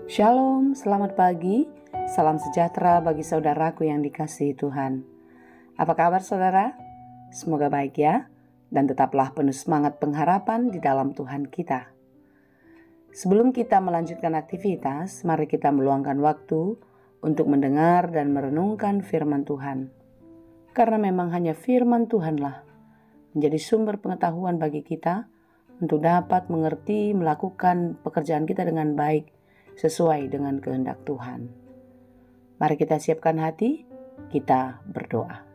Shalom, selamat pagi, salam sejahtera bagi saudaraku yang dikasihi Tuhan. Apa kabar saudara? Semoga baik ya, dan tetaplah penuh semangat pengharapan di dalam Tuhan kita. Sebelum kita melanjutkan aktivitas, mari kita meluangkan waktu untuk mendengar dan merenungkan firman Tuhan. Karena memang hanya firman Tuhanlah menjadi sumber pengetahuan bagi kita untuk dapat mengerti, melakukan pekerjaan kita dengan baik, sesuai dengan kehendak Tuhan. Mari kita siapkan hati, kita berdoa.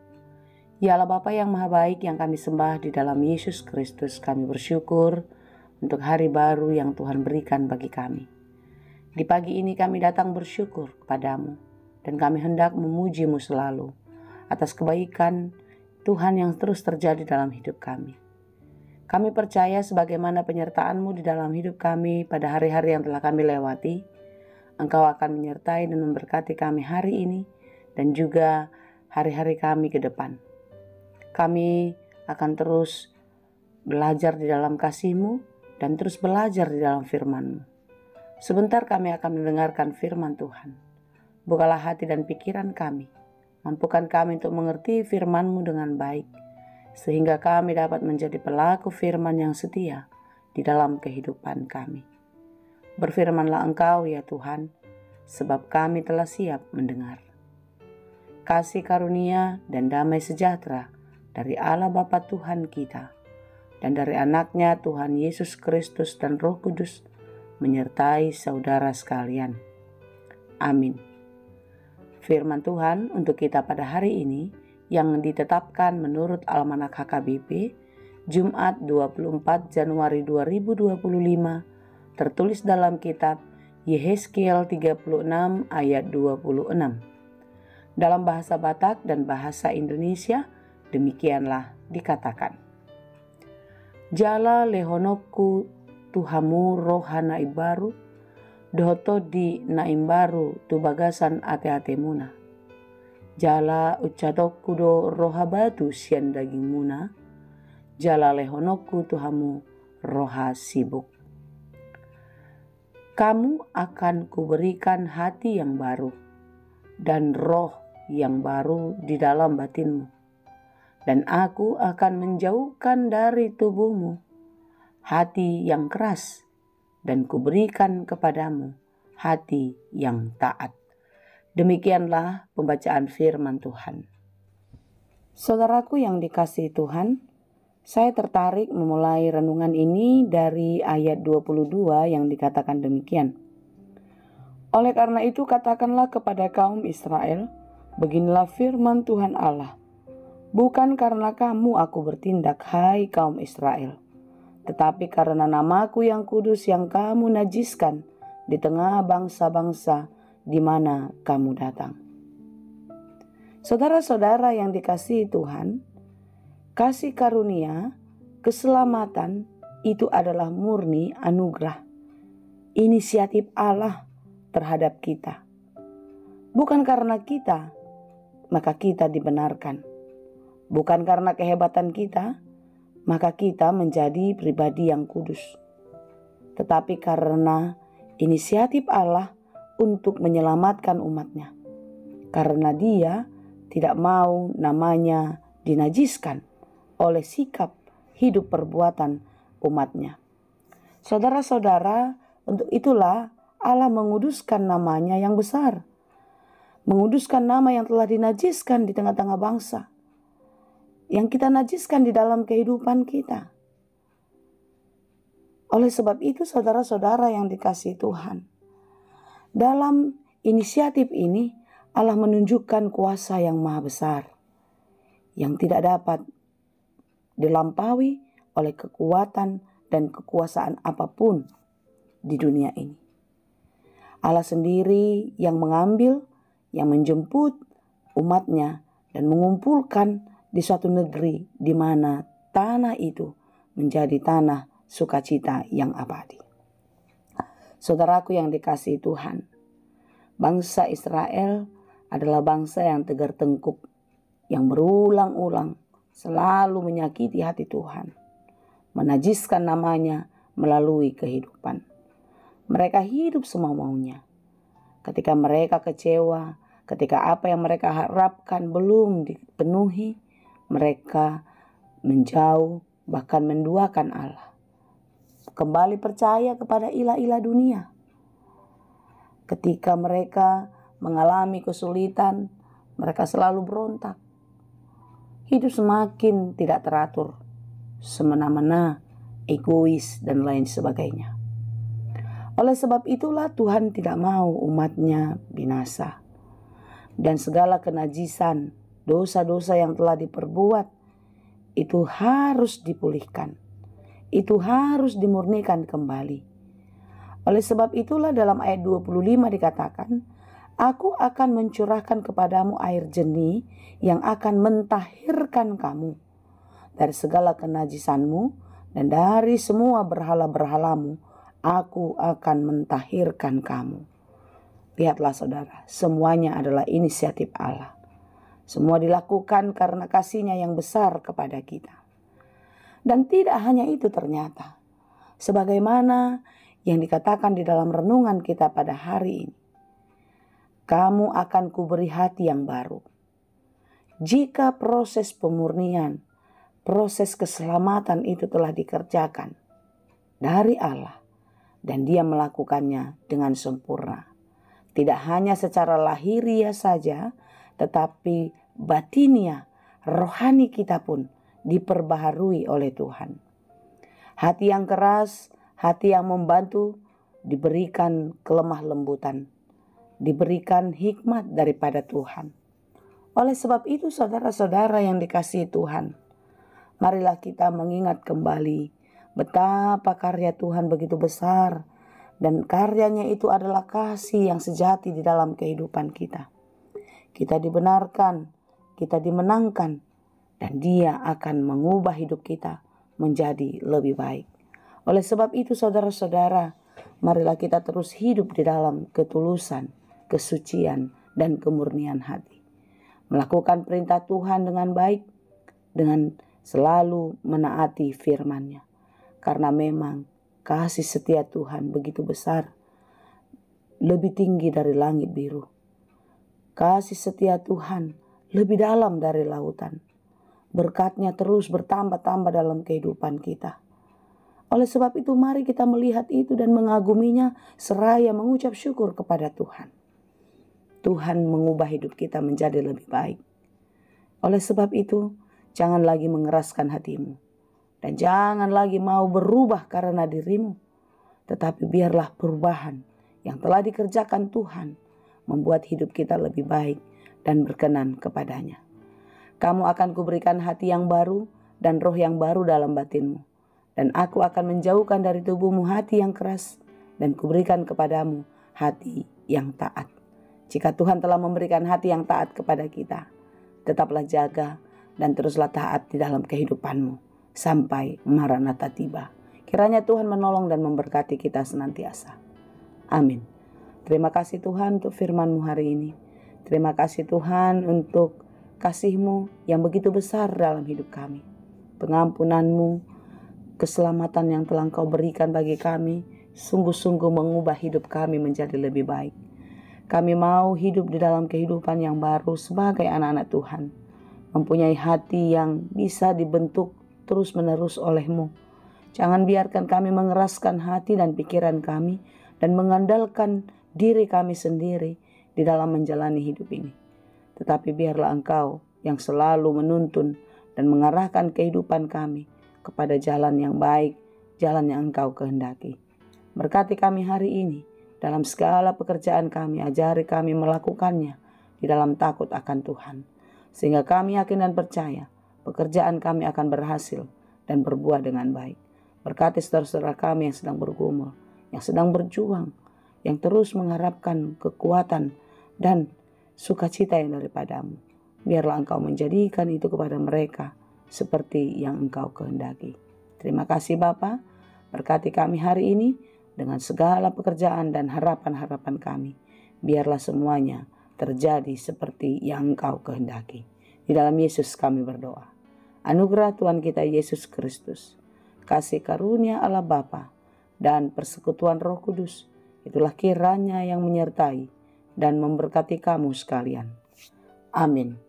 Ya Allah Bapa yang Maha Baik yang kami sembah di dalam Yesus Kristus, kami bersyukur untuk hari baru yang Tuhan berikan bagi kami. Di pagi ini kami datang bersyukur kepadamu, dan kami hendak memuji-Mu selalu atas kebaikan Tuhan yang terus terjadi dalam hidup kami. Kami percaya sebagaimana penyertaan-Mu di dalam hidup kami pada hari-hari yang telah kami lewati, Engkau akan menyertai dan memberkati kami hari ini dan juga hari-hari kami ke depan. Kami akan terus belajar di dalam kasih-Mu dan terus belajar di dalam firman-Mu. Sebentar kami akan mendengarkan firman Tuhan. Bukalah hati dan pikiran kami. Mampukan kami untuk mengerti firman-Mu dengan baik, sehingga kami dapat menjadi pelaku firman yang setia di dalam kehidupan kami. Berfirmanlah Engkau ya Tuhan, sebab kami telah siap mendengar. Kasih karunia dan damai sejahtera dari Allah Bapa Tuhan kita dan dari anaknya Tuhan Yesus Kristus dan Roh Kudus menyertai saudara sekalian. Amin. Firman Tuhan untuk kita pada hari ini yang ditetapkan menurut Almanak HKBP Jumat 24 Januari 2025 tertulis dalam kitab Yehezkiel 36 ayat 26. Dalam bahasa Batak dan bahasa Indonesia demikianlah dikatakan. Jala lehonokku tuhamu rohana ibaru, dohoto di naimbaru tu bagasan ate-ate muna. Jala ucadokku do rohabatu sian daging muna, jala lehonokku tuhamu roha sibuk. Kamu akan kuberikan hati yang baru dan roh yang baru di dalam batinmu, dan aku akan menjauhkan dari tubuhmu hati yang keras dan kuberikan kepadamu hati yang taat. Demikianlah pembacaan firman Tuhan. Saudaraku yang dikasihi Tuhan, saya tertarik memulai renungan ini dari ayat 22 yang dikatakan demikian. Oleh karena itu katakanlah kepada kaum Israel, beginilah firman Tuhan Allah. Bukan karena kamu aku bertindak, hai kaum Israel, tetapi karena namaku yang kudus yang kamu najiskan di tengah bangsa-bangsa di mana kamu datang. Saudara-saudara yang dikasihi Tuhan, kasih karunia, keselamatan itu adalah murni anugerah, inisiatif Allah terhadap kita. Bukan karena kita, maka kita dibenarkan. Bukan karena kehebatan kita, maka kita menjadi pribadi yang kudus. Tetapi karena inisiatif Allah untuk menyelamatkan umatnya. Karena Dia tidak mau namanya dinajiskan oleh sikap hidup perbuatan umatnya. Saudara-saudara, untuk itulah Allah menguduskan namanya yang besar. Menguduskan nama yang telah dinajiskan di tengah-tengah bangsa. Yang kita najiskan di dalam kehidupan kita. Oleh sebab itu saudara-saudara yang dikasihi Tuhan, dalam inisiatif ini Allah menunjukkan kuasa yang maha besar, yang tidak dapat dilampaui oleh kekuatan dan kekuasaan apapun di dunia ini. Allah sendiri yang mengambil, yang menjemput umatnya dan mengumpulkan di suatu negeri di mana tanah itu menjadi tanah sukacita yang abadi. Saudaraku yang dikasihi Tuhan, bangsa Israel adalah bangsa yang tegar tengkuk, yang berulang-ulang selalu menyakiti hati Tuhan, menajiskan namanya melalui kehidupan. Mereka hidup semau-maunya, ketika mereka kecewa, ketika apa yang mereka harapkan belum dipenuhi, mereka menjauh, bahkan menduakan Allah. Kembali percaya kepada ilah-ilah dunia. Ketika mereka mengalami kesulitan, mereka selalu berontak. Hidup semakin tidak teratur, semena-mena, egois, dan lain sebagainya. Oleh sebab itulah Tuhan tidak mau umatnya binasa. Dan segala kenajisan, dosa-dosa yang telah diperbuat, itu harus dipulihkan. Itu harus dimurnikan kembali. Oleh sebab itulah dalam ayat 25 dikatakan, Aku akan mencurahkan kepadamu air jernih yang akan mentahirkan kamu dari segala kenajisanmu, dan dari semua berhala-berhalamu, Aku akan mentahirkan kamu. Lihatlah saudara, semuanya adalah inisiatif Allah. Semua dilakukan karena kasih-Nya yang besar kepada kita. Dan tidak hanya itu ternyata, sebagaimana yang dikatakan di dalam renungan kita pada hari ini, kamu akan kuberi hati yang baru. Jika proses pemurnian, proses keselamatan itu telah dikerjakan dari Allah, dan Dia melakukannya dengan sempurna. Tidak hanya secara lahiriah saja, tetapi batinia, rohani kita pun diperbaharui oleh Tuhan. Hati yang keras, hati yang membantu, diberikan kelemah lembutan, diberikan hikmat daripada Tuhan. Oleh sebab itu saudara-saudara yang dikasihi Tuhan, marilah kita mengingat kembali betapa karya Tuhan begitu besar, dan karyanya itu adalah kasih yang sejati di dalam kehidupan kita. Kita dibenarkan, kita dimenangkan, dan Dia akan mengubah hidup kita menjadi lebih baik. Oleh sebab itu saudara-saudara, marilah kita terus hidup di dalam ketulusan, kesucian, dan kemurnian hati. Melakukan perintah Tuhan dengan baik, dengan selalu menaati firman-Nya. Karena memang kasih setia Tuhan begitu besar, lebih tinggi dari langit biru. Kasih setia Tuhan lebih dalam dari lautan. Berkat-Nya terus bertambah-tambah dalam kehidupan kita. Oleh sebab itu mari kita melihat itu dan mengaguminya seraya mengucap syukur kepada Tuhan. Tuhan mengubah hidup kita menjadi lebih baik. Oleh sebab itu jangan lagi mengeraskan hatimu. Dan jangan lagi mau berubah karena dirimu. Tetapi biarlah perubahan yang telah dikerjakan Tuhan membuat hidup kita lebih baik dan berkenan kepadanya. Kamu akan kuberikan hati yang baru dan roh yang baru dalam batinmu. Dan aku akan menjauhkan dari tubuhmu hati yang keras dan kuberikan kepadamu hati yang taat. Jika Tuhan telah memberikan hati yang taat kepada kita, tetaplah jaga dan teruslah taat di dalam kehidupanmu sampai Maranatha tiba. Kiranya Tuhan menolong dan memberkati kita senantiasa. Amin. Terima kasih Tuhan untuk firman-Mu hari ini. Terima kasih Tuhan untuk kasih-Mu yang begitu besar dalam hidup kami. Pengampunan-Mu, keselamatan yang telah Engkau berikan bagi kami, sungguh-sungguh mengubah hidup kami menjadi lebih baik. Kami mau hidup di dalam kehidupan yang baru sebagai anak-anak Tuhan. Mempunyai hati yang bisa dibentuk terus-menerus oleh-Mu. Jangan biarkan kami mengeraskan hati dan pikiran kami dan mengandalkan diri kami sendiri di dalam menjalani hidup ini. Tetapi biarlah Engkau yang selalu menuntun dan mengarahkan kehidupan kami kepada jalan yang baik, jalan yang Engkau kehendaki. Berkati kami hari ini dalam segala pekerjaan kami, ajari kami melakukannya di dalam takut akan Tuhan. Sehingga kami yakin dan percaya pekerjaan kami akan berhasil dan berbuah dengan baik. Berkati saudara-saudara kami yang sedang bergumul, yang sedang berjuang, yang terus mengharapkan kekuatan dan sukacita yang daripada-Mu. Biarlah Engkau menjadikan itu kepada mereka seperti yang Engkau kehendaki. Terima kasih Bapa, berkati kami hari ini dengan segala pekerjaan dan harapan-harapan kami. Biarlah semuanya terjadi seperti yang Engkau kehendaki. Di dalam Yesus kami berdoa. Anugerah Tuhan kita Yesus Kristus, kasih karunia Allah Bapa, dan persekutuan Roh Kudus, itulah kiranya yang menyertai dan memberkati kamu sekalian. Amin.